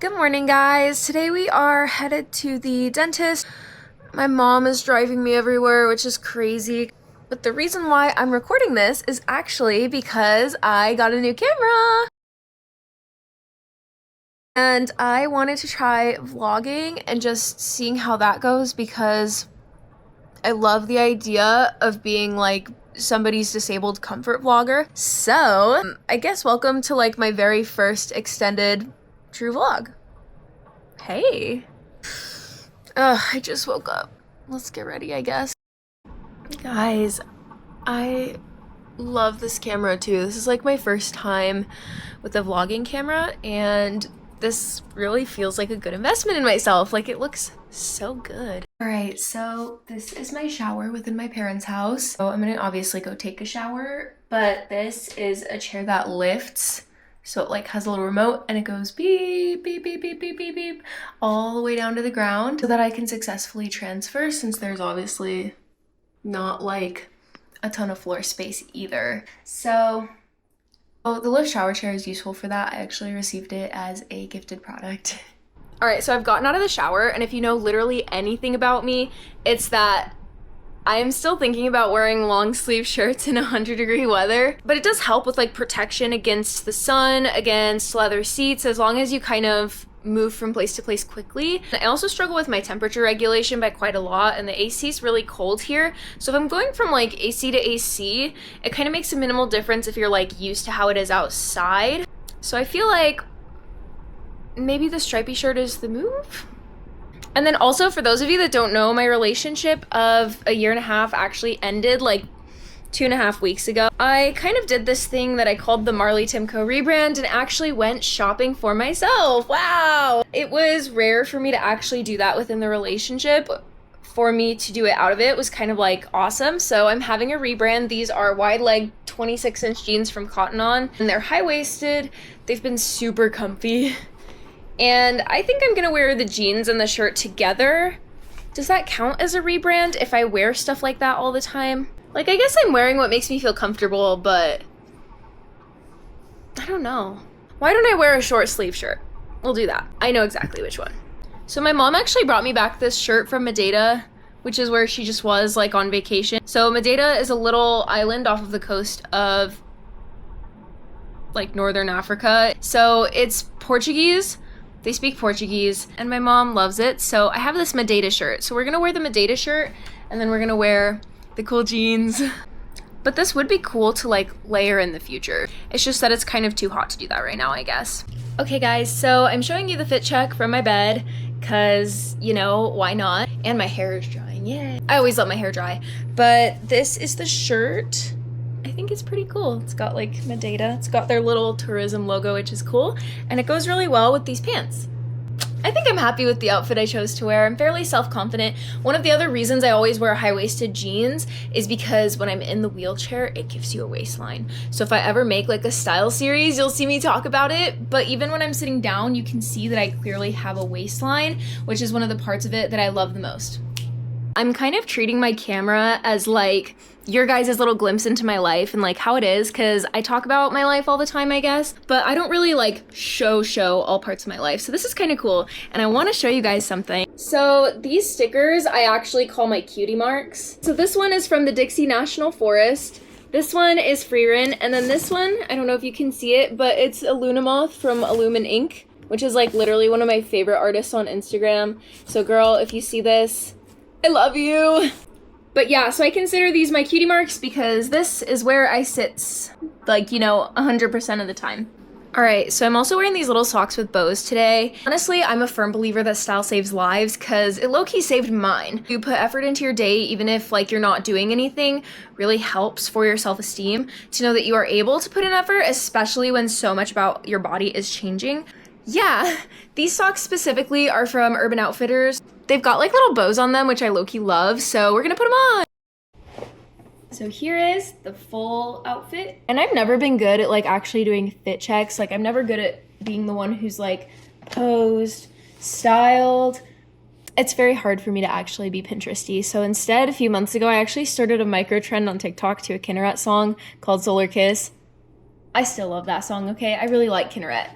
Good morning, guys. Today we are headed to the dentist. My mom is driving me everywhere, which is crazy. But the reason why I'm recording this is actually because I got a new camera. And I wanted to try vlogging and just seeing how that goes because I love the idea of being like somebody's disabled comfort vlogger. So, I guess welcome to like my very first extended true vlog. Hey. I just woke up. Let's get ready, I guess. Guys, I love this camera too. This is like my first time with a vlogging camera, and this really feels like a good investment in myself. Like, it looks so good. All right, so this is my shower within my parents' house. So I'm gonna obviously go take a shower, but this is a chair that lifts. So it like has a little remote and it goes beep, beep, beep, beep, beep, beep, beep, all the way down to the ground so that I can successfully transfer, since there's obviously not like a ton of floor space either. So the lift shower chair is useful for that. I actually received it as a gifted product. All right, so I've gotten out of the shower, and if you know literally anything about me, it's that I am still thinking about wearing long sleeve shirts in 100-degree weather, but it does help with like protection against the sun, against leather seats, as long as you kind of move from place to place quickly. I also struggle with my temperature regulation by quite a lot, and the AC is really cold here. So if I'm going from like AC to AC, it kind of makes a minimal difference if you're like used to how it is outside. So I feel like maybe the stripy shirt is the move. And then also, for those of you that don't know, my relationship of a year and a half actually ended like 2.5 weeks ago. I kind of did this thing that I called the Marley Timko rebrand and actually went shopping for myself. Wow! It was rare for me to actually do that within the relationship. For me to do it out of it was kind of like awesome. So I'm having a rebrand. These are wide leg 26-inch jeans from Cotton On, and they're high-waisted. They've been super comfy. And I think I'm gonna wear the jeans and the shirt together. Does that count as a rebrand if I wear stuff like that all the time? Like, I guess I'm wearing what makes me feel comfortable, but I don't know. Why don't I wear a short sleeve shirt? We'll do that. I know exactly which one. So my mom actually brought me back this shirt from Madeira, which is where she just was like on vacation. So Madeira is a little island off of the coast of like northern Africa. So it's Portuguese. They speak Portuguese, and my mom loves it, so I have this Madeira shirt. So we're gonna wear the Madeira shirt, and then we're gonna wear the cool jeans. But this would be cool to like layer in the future. It's just that it's kind of too hot to do that right now, I guess. Okay guys, so I'm showing you the fit check from my bed, cause, you know, why not? And my hair is drying, yay. I always let my hair dry. But this is the shirt. I think it's pretty cool. It's got like Madeira. It's got their little tourism logo, which is cool. And it goes really well with these pants. I think I'm happy with the outfit I chose to wear. I'm fairly self-confident. One of the other reasons I always wear high-waisted jeans is because when I'm in the wheelchair, it gives you a waistline. So if I ever make like a style series, you'll see me talk about it. But even when I'm sitting down, you can see that I clearly have a waistline, which is one of the parts of it that I love the most. I'm kind of treating my camera as like your guys' little glimpse into my life and like how it is, because I talk about my life all the time, I guess, but I don't really like show all parts of my life. So this is kind of cool, and I want to show you guys something. So these stickers I actually call my cutie marks. So this one is from the Dixie National Forest. This one is Freerin, and then this one, I don't know if you can see it, but it's Illuminamoth from Illumin Ink, which is like literally one of my favorite artists on Instagram. So girl, if you see this, I love you. But yeah, so I consider these my cutie marks because this is where I sit, like, you know, 100% of the time. All right, so I'm also wearing these little socks with bows today. Honestly, I'm a firm believer that style saves lives, because it low-key saved mine. You put effort into your day, even if like you're not doing anything, really helps for your self-esteem to know that you are able to put in effort, especially when so much about your body is changing. Yeah, these socks specifically are from Urban Outfitters. They've got like little bows on them, which I low-key love, so we're gonna put them on. So here is the full outfit. And I've never been good at like actually doing fit checks. Like, I'm never good at being the one who's like posed, styled. It's very hard for me to actually be Pinteresty. So instead, a few months ago, I actually started a micro trend on TikTok to a Kinneret song called Solar Kiss. I still love that song, okay? I really like Kinneret.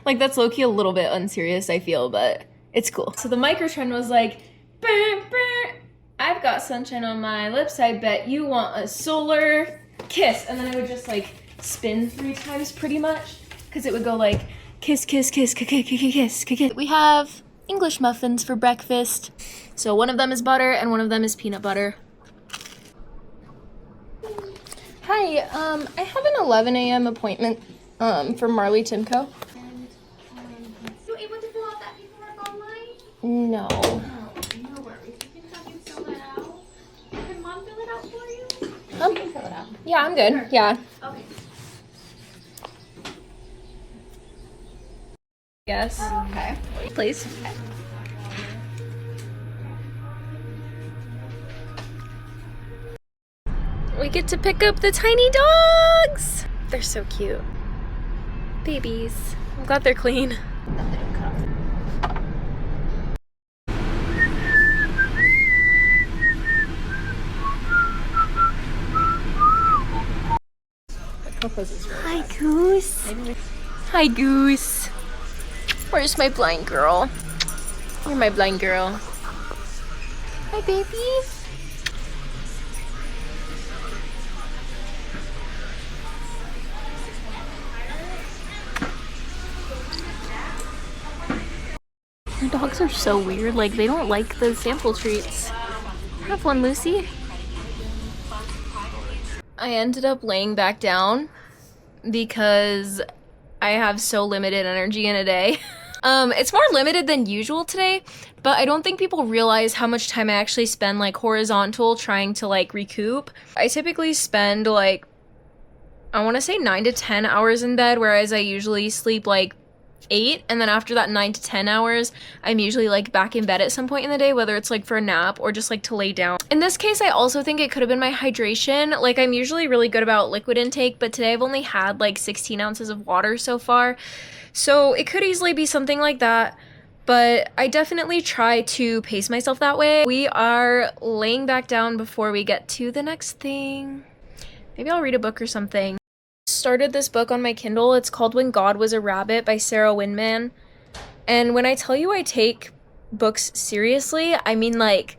Like, that's low-key a little bit unserious, I feel, but it's cool. So the micro trend was like, "Brr, brr, I've got sunshine on my lips, I bet you want a solar kiss." And then I would just like spin 3 times pretty much, because it would go like, kiss, kiss, kiss, kiss, kiss, kiss, kiss. We have English muffins for breakfast. So one of them is butter and one of them is peanut butter. Hi, I have an 11 a.m. appointment for Marley Timko. You able to fill out that paperwork online? No. Oh, no worries. You can have you fill that out. Can mom fill it out for you? You can fill it out. Yeah, I'm good. Yeah. Okay. Yes. Okay. Please. We get to pick up the tiny dogs. They're so cute. Babies. I'm glad they're clean. Hi, Goose. Hi, Goose. Where's my blind girl? You're my blind girl. Hi, baby. The dogs are so weird. Like, they don't like the sample treats. Have one, Lucy. I ended up laying back down because I have so limited energy in a day. It's more limited than usual today, but I don't think people realize how much time I actually spend like horizontal trying to like recoup. I typically spend like, I want to say 9 to 10 hours in bed, whereas I usually sleep like 8, and then after that 9 to 10 hours, I'm usually like back in bed at some point in the day, whether it's like for a nap or just like to lay down. In this case, I also think it could have been my hydration. Like, I'm usually really good about liquid intake, but today I've only had like 16 ounces of water so far. So it could easily be something like that, but I definitely try to pace myself that way. We are laying back down before we get to the next thing. Maybe I'll read a book or something. Started this book on my Kindle. It's called When God Was a Rabbit by Sarah Winman. And when I tell you I take books seriously, I mean, like,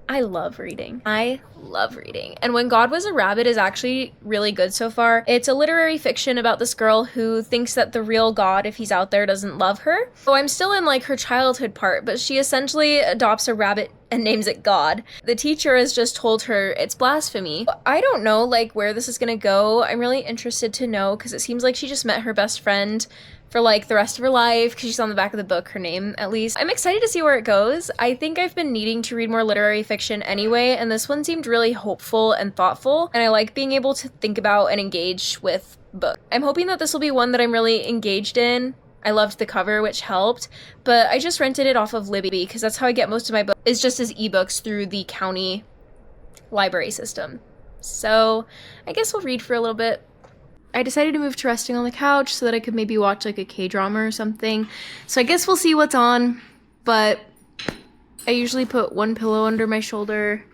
I love reading. I love reading. And When God Was a Rabbit is actually really good so far. It's a literary fiction about this girl who thinks that the real God, if he's out there, doesn't love her. So I'm still in like her childhood part, but she essentially adopts a rabbit and names it God. The teacher has just told her it's blasphemy. I don't know like where this is gonna go. I'm really interested to know because it seems like she just met her best friend for like the rest of her life, because she's on the back of the book, her name at least. I'm excited to see where it goes. I think I've been needing to read more literary fiction anyway, and this one seemed really hopeful and thoughtful, and I like being able to think about and engage with books. I'm hoping that this will be one that I'm really engaged in. I loved the cover, which helped, but I just rented it off of Libby because that's how I get most of my books, is just as ebooks through the county library system. So I guess we'll read for a little bit. I decided to move to resting on the couch so that I could maybe watch like a K-drama or something. So I guess we'll see what's on, but I usually put one pillow under my shoulder,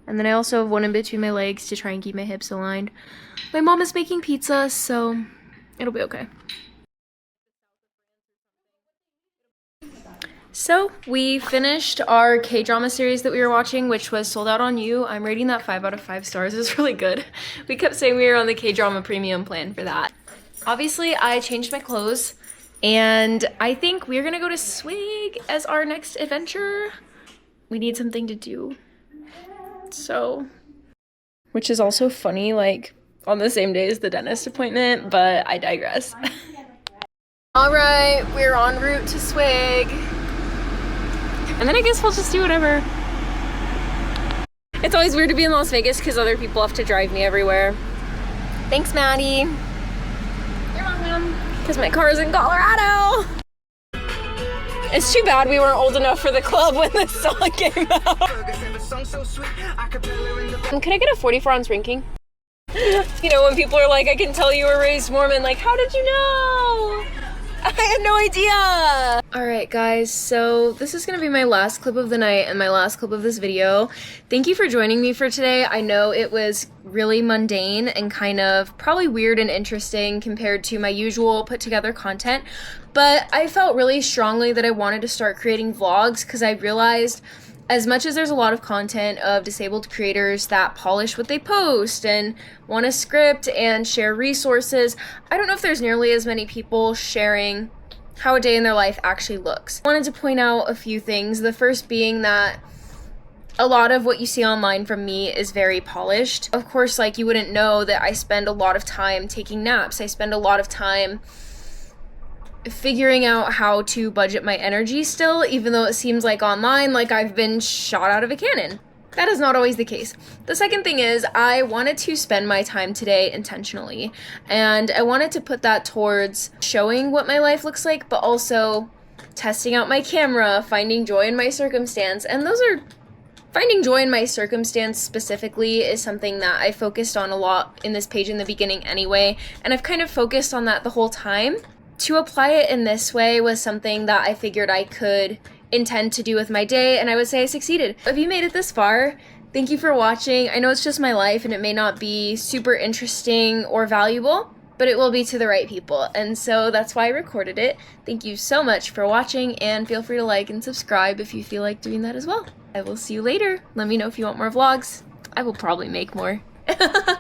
and then I also have one in between my legs to try and keep my hips aligned. My mom is making pizza, so it'll be okay. So we finished our K-drama series that we were watching, which was Sold Out on You. I'm rating that 5 out of 5 stars. It's really good. We kept saying we were on the K-drama premium plan for that. Obviously, I changed my clothes, and I think we're gonna go to Swig as our next adventure. We need something to do. So, which is also funny, like on the same day as the dentist appointment, but I digress. All right, we're en route to Swig. And then I guess we'll just do whatever. It's always weird to be in Las Vegas because other people have to drive me everywhere. Thanks, Maddie. You're welcome. Because my car is in Colorado. It's too bad we weren't old enough for the club when this song came out. Can I get a 44-ounce drinking? You know, when people are like, I can tell you were raised Mormon, like, how did you know? I had no idea! Alright guys, so this is gonna be my last clip of the night and my last clip of this video. Thank you for joining me for today. I know it was really mundane and kind of probably weird and interesting compared to my usual put together content, But I felt really strongly that I wanted to start creating vlogs because I realized as much as there's a lot of content of disabled creators that polish what they post and want to script and share resources, I don't know if there's nearly as many people sharing how a day in their life actually looks. I wanted to point out a few things. The first being that a lot of what you see online from me is very polished. Of course, like, you wouldn't know that I spend a lot of time taking naps. I spend a lot of time figuring out how to budget my energy still, even though it seems like online, like I've been shot out of a cannon. That is not always the case. The second thing is I wanted to spend my time today intentionally, and I wanted to put that towards showing what my life looks like, but also testing out my camera, finding joy in my circumstance. And finding joy in my circumstance specifically is something that I focused on a lot in this page in the beginning anyway, and I've kind of focused on that the whole time. To apply it in this way was something that I figured I could intend to do with my day, and I would say I succeeded. If you made it this far, thank you for watching. I know it's just my life and it may not be super interesting or valuable, but it will be to the right people, and so that's why I recorded it. Thank you so much for watching, and feel free to like and subscribe if you feel like doing that as well. I will see you later. Let me know if you want more vlogs. I will probably make more. Bye!